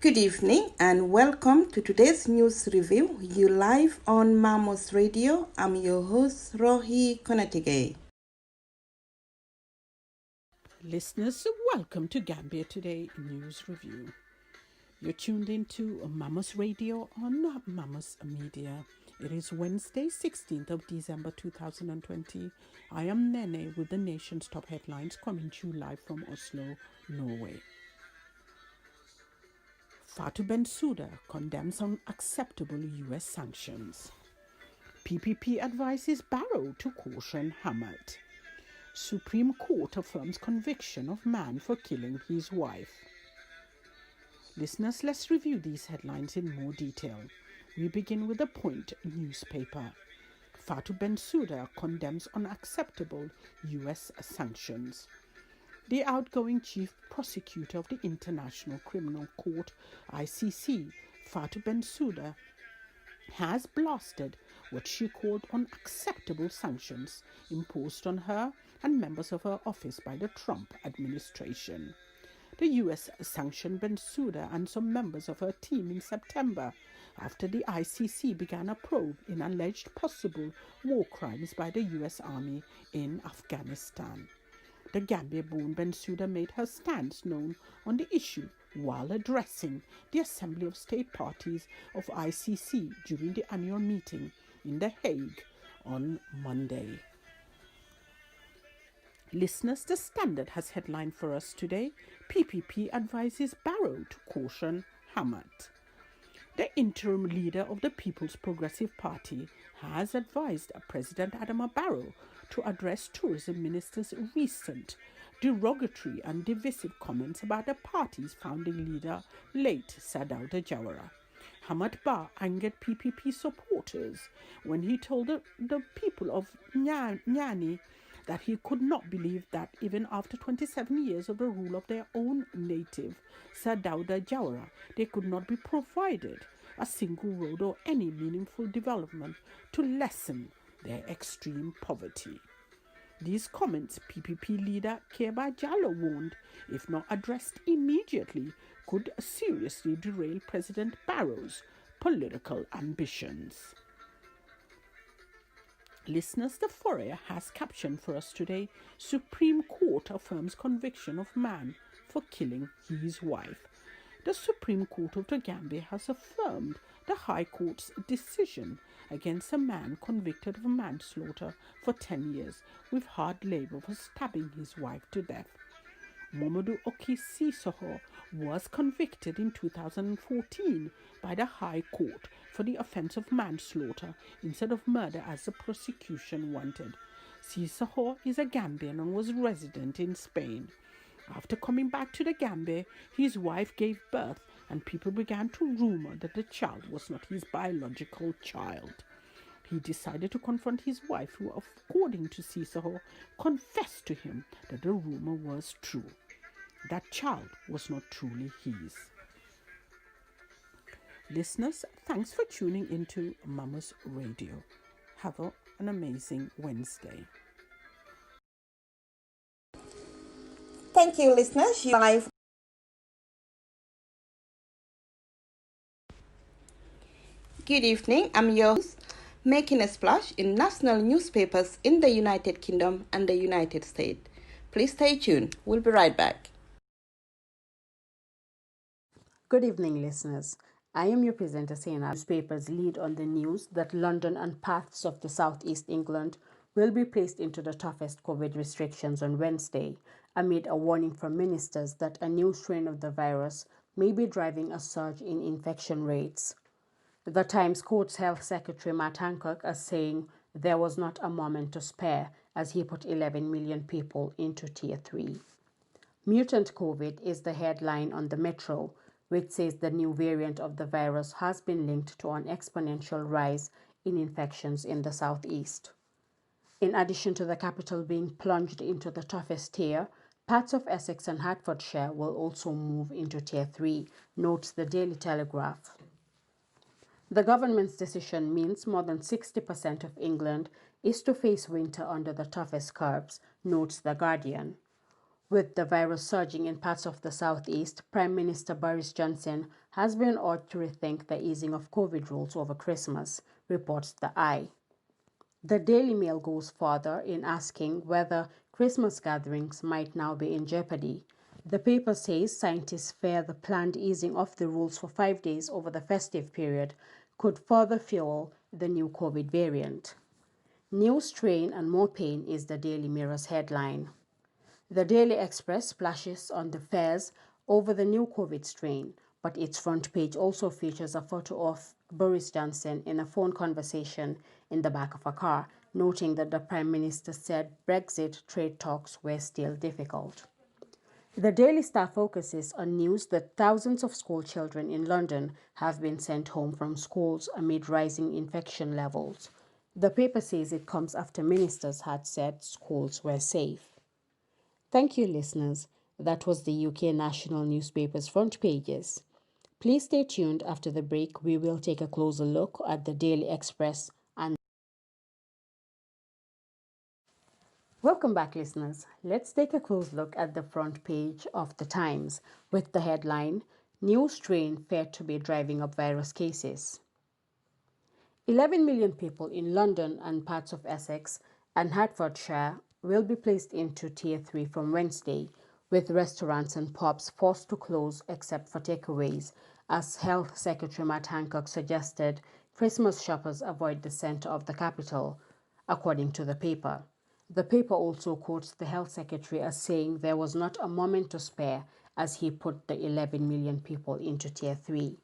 Good evening and welcome to today's news review. You live on Mamos Radio. I'm your host Rohi Konatige. Listeners, welcome to Gambia Today News Review. You're tuned into Mamos Radio on Mamos Media. It is Wednesday, 16th of December 2020. I am Nene with the nation's top headlines coming to you live from Oslo, Norway. Fatou Bensouda condemns unacceptable US sanctions. PPP advises Barrow to caution Hamad. Supreme Court affirms conviction of man for killing his wife. Listeners, let's review these headlines in more detail. We begin with the Point newspaper. Fatou Bensouda condemns unacceptable US sanctions. The outgoing chief prosecutor of the International Criminal Court, ICC, Fatou Bensouda, has blasted what she called unacceptable sanctions imposed on her and members of her office by the Trump administration. The US sanctioned Bensouda and some members of her team in September after the ICC began a probe in alleged possible war crimes by the US Army in Afghanistan. The Gambia-born Bensouda made her stance known on the issue while addressing the Assembly of State Parties of ICC during the annual meeting in The Hague on Monday. Listeners, The Standard has headline for us today: PPP advises Barrow to caution Hamad. The interim leader of the People's Progressive Party has advised President Adama Barrow to address Tourism Minister's recent derogatory and divisive comments about the party's founding leader, late Sir Dawda Jawara. Hamad Ba angered PPP supporters when he told the people of Nyani that he could not believe that even after 27 years of the rule of their own native, Sir Dawda Jawara, they could not be provided a single road or any meaningful development to lessen their extreme poverty. These comments, PPP leader Keba Jallow warned, if not addressed immediately, could seriously derail President Barrow's political ambitions. Listeners, The Fourier has captioned for us today: Supreme Court affirms conviction of man for killing his wife. The Supreme Court of the Gambia has affirmed the High Court's decision against a man convicted of manslaughter for 10 years with hard labour for stabbing his wife to death. Momodu Okisisoho was convicted in 2014 by the High Court for the offence of manslaughter instead of murder as the prosecution wanted. Sissoho is a Gambian and was resident in Spain. After coming back to the Gambia, his wife gave birth and people began to rumour that the child was not his biological child. he decided to confront his wife, who, according to Cicero, confessed to him that the rumor was true. That child was not truly his. Listeners, thanks for tuning into Mama's Radio. Have an amazing Wednesday. Thank you, listeners. You live. Good evening. I'm your host, making a splash in national newspapers in the United Kingdom and the United States. Please stay tuned. We'll be right back. Good evening, listeners. I am your presenter, Sena. Newspapers lead on the news that London and parts of the southeast England will be placed into the toughest COVID restrictions on Wednesday, amid a warning from ministers that a new strain of the virus may be driving a surge in infection rates. The Times quotes Health Secretary Matt Hancock as saying there was not a moment to spare as he put 11 million people into Tier 3. Mutant COVID is the headline on the Metro, which says the new variant of the virus has been linked to an exponential rise in infections in the southeast. In addition to the capital being plunged into the toughest tier, parts of Essex and Hertfordshire will also move into Tier 3, notes the Daily Telegraph. The government's decision means more than 60% of England is to face winter under the toughest curbs, notes The Guardian. With the virus surging in parts of the southeast, Prime Minister Boris Johnson has been urged to rethink the easing of COVID rules over Christmas, reports The Eye. The Daily Mail goes further in asking whether Christmas gatherings might now be in jeopardy. The paper says scientists fear the planned easing of the rules for 5 days over the festive period could further fuel the new COVID variant. New strain and more pain is the Daily Mirror's headline. The Daily Express splashes on the fears over the new COVID strain, but its front page also features a photo of Boris Johnson in a phone conversation in the back of a car, noting that the Prime Minister said Brexit trade talks were still difficult. The Daily Star focuses on news that thousands of school children in London have been sent home from schools amid rising infection levels. The paper says it comes after ministers had said schools were safe. Thank you, listeners. That was the UK national newspaper's front pages. Please stay tuned. After the break, we will take a closer look at the Daily Express and... Welcome back, listeners. Let's take a close look at the front page of the Times with the headline, New Strain Feared to be Driving Up Virus Cases. 11 million people in London and parts of Essex and Hertfordshire will be placed into Tier 3 from Wednesday, with restaurants and pubs forced to close except for takeaways, as Health Secretary Matt Hancock suggested Christmas shoppers avoid the centre of the capital, according to the paper. The paper also quotes the Health Secretary as saying there was not a moment to spare as he put the 11 million people into Tier 3.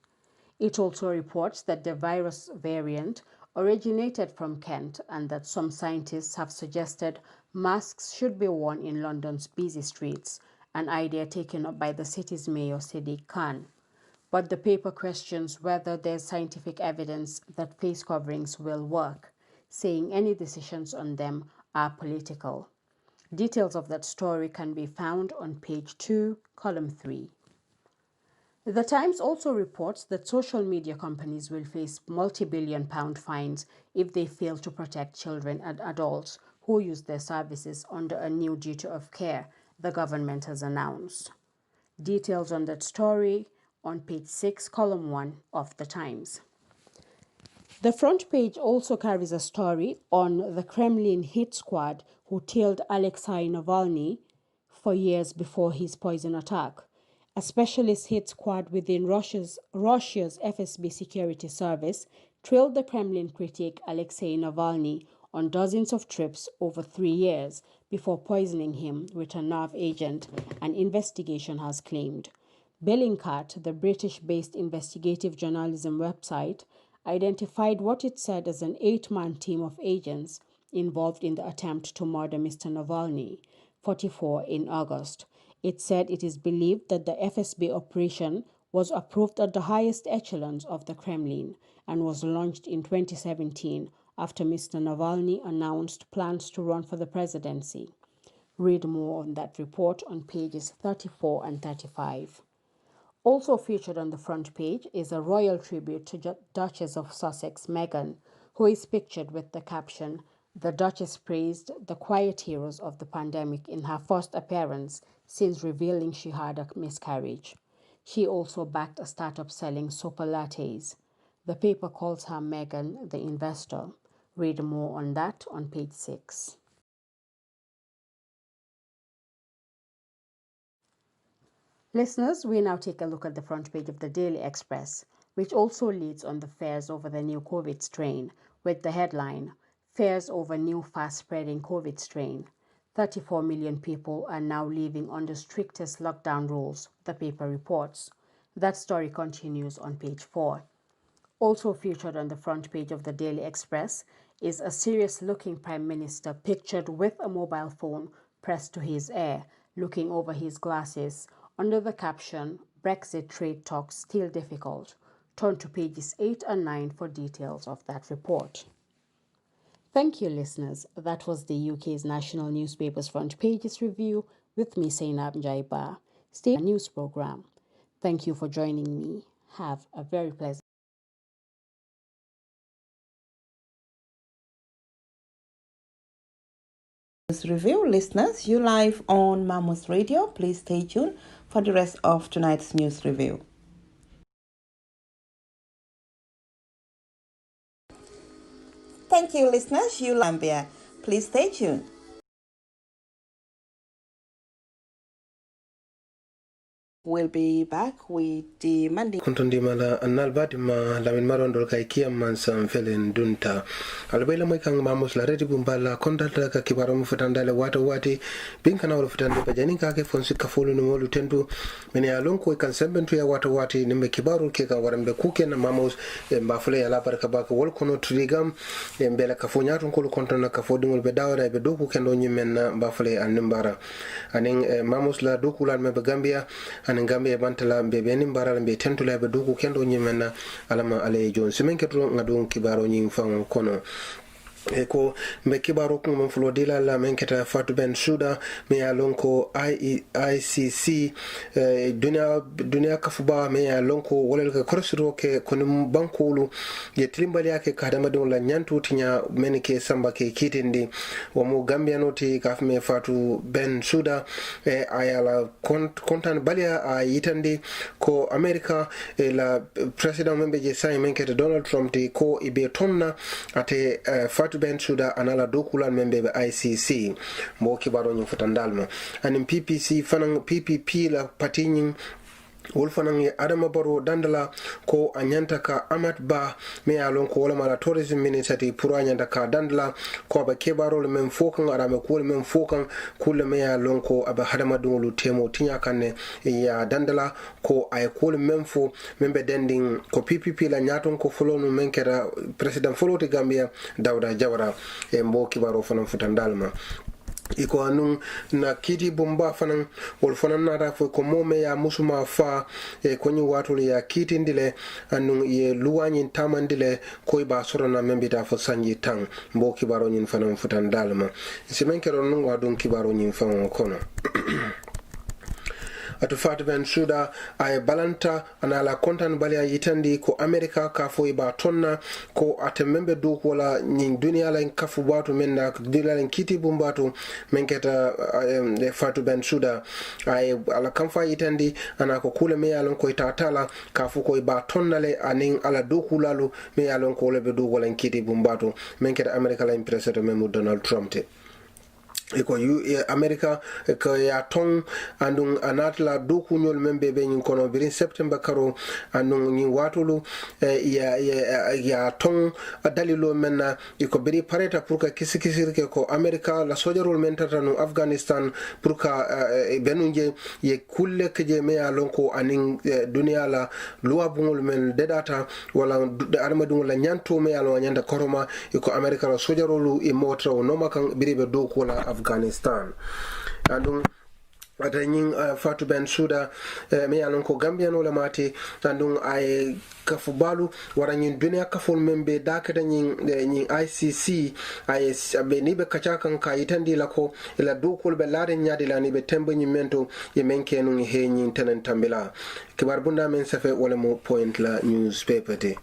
It also reports that the virus variant originated from Kent and that some scientists have suggested masks should be worn in London's busy streets, an idea taken up by the city's mayor Sadiq Khan. But the paper questions whether there's scientific evidence that face coverings will work, saying any decisions on them are political. Details of that story can be found on page 2, column 3. The Times also reports that social media companies will face multi-billion-pound fines if they fail to protect children and adults who use their services under a new duty of care the government has announced. Details on that story on page 6, column 1 of the Times. The front page also carries a story on the Kremlin hit squad who tailed Alexei Navalny for years before his poison attack. A specialist hit squad within Russia's FSB security service trailed the Kremlin critic Alexei Navalny on dozens of trips over 3 years before poisoning him with a nerve agent, an investigation has claimed. Bellingcat, the British-based investigative journalism website, identified what it said as an 8-man team of agents involved in the attempt to murder Mr. Navalny, 44, in August. It said it is believed that the FSB operation was approved at the highest echelons of the Kremlin and was launched in 2017 after Mr. Navalny announced plans to run for the presidency. Read more on that report on pages 34 and 35. Also featured on the front page is a royal tribute to Duchess of Sussex, Meghan, who is pictured with the caption, "The Duchess praised the quiet heroes of the pandemic in her first appearance since revealing she had a miscarriage." She also backed a startup selling super lattes. The paper calls her Meghan the investor. Read more on that on page 6. Listeners, we now take a look at the front page of the Daily Express, which also leads on the fears over the new COVID strain, with the headline, "Fears over new fast-spreading COVID strain. 34 million people are now living under strictest lockdown rules," the paper reports. That story continues on page 4. Also featured on the front page of the Daily Express is a serious-looking Prime Minister pictured with a mobile phone pressed to his ear, looking over his glasses, under the caption, "Brexit trade talks still difficult." Turn to pages 8 and 9 for details of that report. Thank you, listeners. That was the UK's national newspapers front pages review with me, Zainab Jaiba. Stay on the news program. Thank you for joining me. Have a very pleasant Review. Listeners, you live on Mammoth Radio. Please stay tuned for the rest of tonight's news review. Thank you, listeners. You Lambia. Please stay tuned. We'll be back with the Monday. Kontondi mala annalbati ma lamin marondol kay kiyam man sam felen dunta albayla moy kang mamos la redi bumbala kondata ka kibaro mu futandale wati binkana wala futande bajani ka ke fonsi ka folu no molu tendu meni alon ko kan sembentu ya wati nimbe kibaro ke ka warambe kuke na mamos mbafule ya la barka baka wol kono trigam mbela ka fonyaton ko kontona ka fodingol be dawra be doku kendo nyimen mbafule animbara aning mamos la doku lan me Gambia Gambia bantala be benin baral be tentula be dugu kendo nyimena alama ale jon simen ketro ngadon kibaro nyin fam kono ko mbe kibaro ko mon fulo dila la men keta Fatou Bensouda me ya lonko ICC dunia kafuba me ya lonko wolel ka korsiro ke kono bankulu ye tlimbali yake ka dama don la nyantu tinya men ke samba ke kitindi wo mo Gambia noti ka me Fatou Bensouda ayala kontan balia a yitandi ko America la president membe je sai men keta Donald Trump ti ko ibe tonna ate Fatou Bensouda anala dokulan membe be ICC mo kibaro nyu futandalma anim PPP la patinyin wolfanang Adama Barrow dandala ko anyanta ka Amat Bah me alon ko wala mala tourism ministry pour anyanta ka dandala ko ba kebaro le men fokan arame ko le men fokan kule me alon ko aba hadama dungulu temo tinya kanne ya dandala ko ay ko le men fo membe dending ko PPP la nyaton ko folonu men kera president foloti Gambia Dawda Jawara e mbo kibaro fanam futandalma iko anun na kiti bomba fanan wol fanan nata fo ko mome ya musuma fa ko ni wato ya kiti ndile anun ye luwanyin tamandile ko ba sorona membita fo sanji tan mbo kibaro nyin fanan futan dalma simen kero nun wadun kibaro nyin fan kono atu Fatou Bensouda ay balanta anala kontan balia yitandi ko America ka fo iba tonna ko atemembe do ko la nyin dunia la kafu batu menna dila len kiti bumbatu menketa Fatou Bensouda ay ala kamfa yitandi anako kule me yalon ko itatala ka fo ko iba tonna le anin ala do kulalu me yalon ko le be do ko len kiti bumbatu menketa America la impresato memu Donald Trump te eko America ko ya ton andun anatla doku nyol membe be nyin kono birin September karo andun nyin watulu ya ton dalilo menna iko biri pareta pour ka kisikisirke ko America la sojarol men tatanu Afghanistan pour ka benunje ye kulle keje me alon ko anin dunia la loi bungol men dedata wala armadun la nyanto me alon nyanda koroma iko America la sojarolu e motra no makan biri be doku la Afghanistan andun ata ñing Fatou Bensouda mi yalon ko Gambia no la mati andun ay kafu balu wara ñin dunia kafol membe dakata ñin ICC ay be ni be kacha kan ka yitandi la ko ila dukul be laade nyaade la ni be tembe ñin mento ye menke no he ñin tenen tambila kibar bunda men safe wala mo point la newspaper de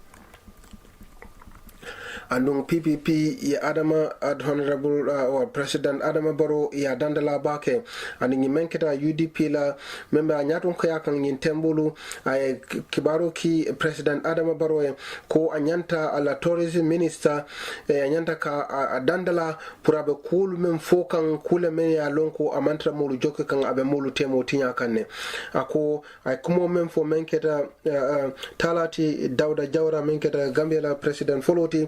andung PPP ya Adama Honorable or President Adama Barrow ya dandala bake andingi menketa UDP la member nyatun ko yakan yin tembulu ay kibaro ki President Adama Barrow ko anyanta ala tourism minister anyanta ka dandala purabe kul mem fokan kule men ya lonko amantra mulu joke kan abe mulu temo tinya kanne ako ay kumo mem fo menketa talati Dawda Jawara menketa Gambia la President foloti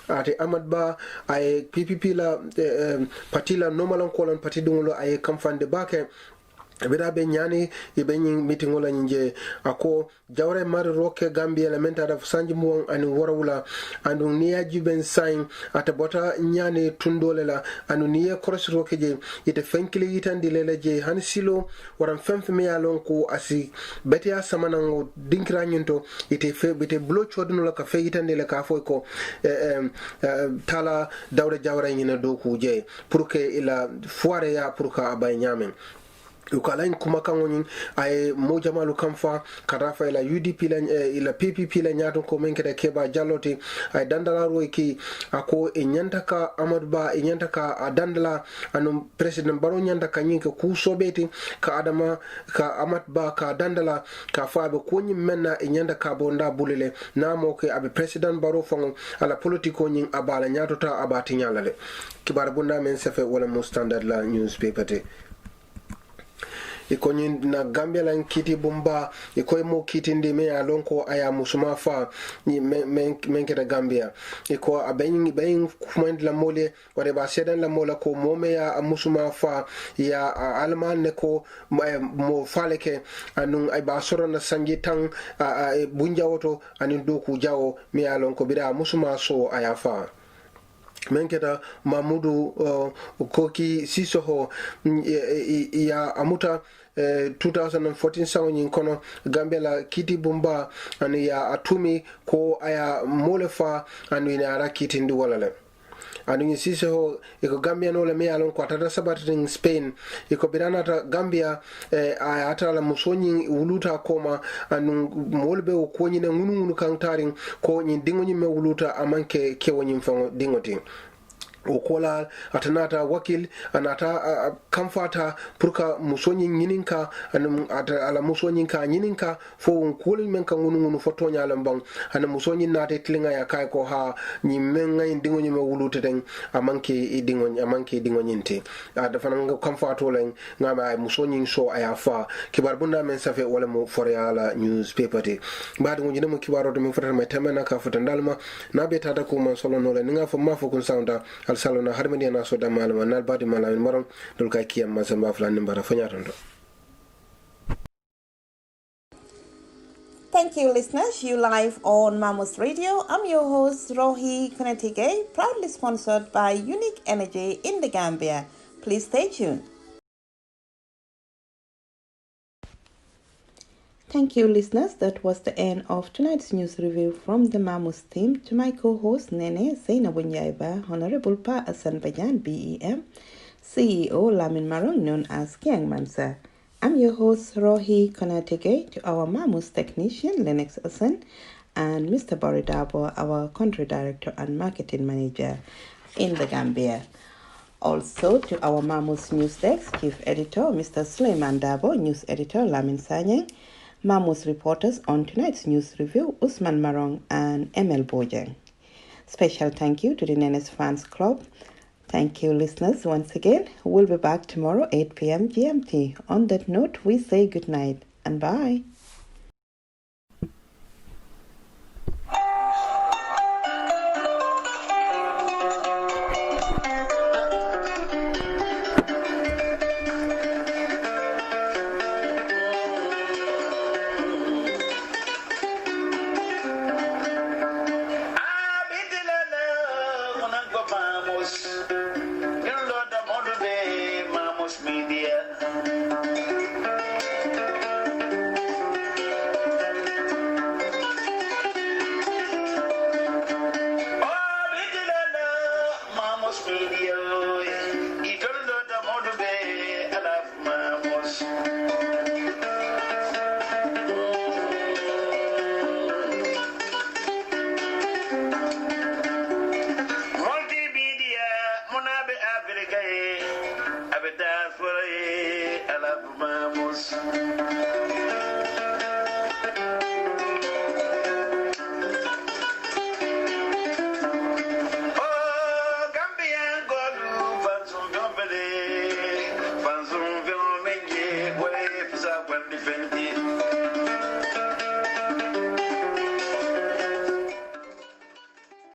ate Amad Ba ay PPP la parti la normalan kolon parti dungolo ay kamfande bake bida be nyani ibe nyin meeting wala nje ako Jawre mar roke Gambia la menta da sanji mo ani warawula andu niya juben sign ata bota nyani tundole la anu niya cross roke je ite fenkili yitandi lele je han silo waram femfeme ya lon ko asi betia samanango dinkra nyinto ite fe bite blo chodno la ka fe yitandi le ka foy ko tala Dawda Jawre nyina do ku je pour que ila foire ya pour ka abay nyamen ukalain kuma kan woni ay mo jamalu kamfa karafa ila UDP la ila PPP la nyaton ko men kede keba jalloti ay dandala ro ki ako e nyantaka Amadou Ba e nyantaka dandala anu president Barrow nyantaka nyinka ku sobeti ka Adama ka Amadou Ba ka dandala ka faabe ko nyi menna e nyantaka bonda bulele namo ke abe president Barrow fongo ala politiko nyin abala nyatota abati nyalale kibar bunda men sefe wala mo standard la newspaper te iko na Gambia lan kiti bumba iko mo kiti ndi me alonko aya musuma fa ni menketa Gambia iko aben kumand la mole wale ba sedan la mola ko mome ya musuma fa ya alman ne ko mo faleke anun ay ba soro na sangi tan bunja woto anin doku jawo me alonko bida musuma so aya fa menketa Mamudu Koki Sisoho ya amuta 2014 sawin kono Gambia la kiti bumba ani ya atumi ko aya molefa ani na rakiti ndi walale anu Sisoho iko Gambia no le me alon ko tata sabatin Spain iko biranata Gambia ata la musonyi wuluta koma anu molbe ko nyine ngunu kan tarin ko nyi dingo nyi me wuluta amanke kewonyi fango dingoti okola atanata wakil anata kamfata purka musonyi nyininka ala musonyi ka nyininka fo kulin men kan ngunu foto nyalam bang ana musonyi nate tlinga ya kai ko ha nyimenga indingo nyime wulute den amanke dingo nyinte ada fananga kamfato len ngama ay musonyi so ayafa kibar bunda men safe wala mo foreala newspaper te baadu ngine mo kibaro to mi fotata mai tamana ka fotandalma na be tata ko man solo no le nga fo mafo kun sounda salona harmani na so da malama nal badi malamin maron dol ka kiyam masamba flan nimbara fanyatondo. Thank you, listeners. You live on Mamos Radio. I'm your host, Rohi Konetige, proudly sponsored by Unique Energy in the Gambia. Please stay tuned. Thank you, listeners. That was the end of tonight's news review from the Mamos team. To my co-host, Nene Zainabou Njaiba, Honorable Pa Asan Bajan, BEM, CEO Lamin Marong, known as Kiang Mansa. I'm your host, Rohi Konatege, to our Mamos technician, Lennox Asan, and Mr. Boridabo, our country director and marketing manager in the Gambia. Also to our Mamos News Desk, chief editor, Mr. Suleiman Dabo, news editor, Lamin Sanyang, Mamos reporters on tonight's news review, Usman Marong and ML Bojang. Special thank you to the Nenes Fans Club. Thank you, listeners, once again. We'll be back tomorrow, 8 p.m. GMT. On that note, we say good night and bye. Media. Multimedia, Munabe Africa, Abedas for a Alabama.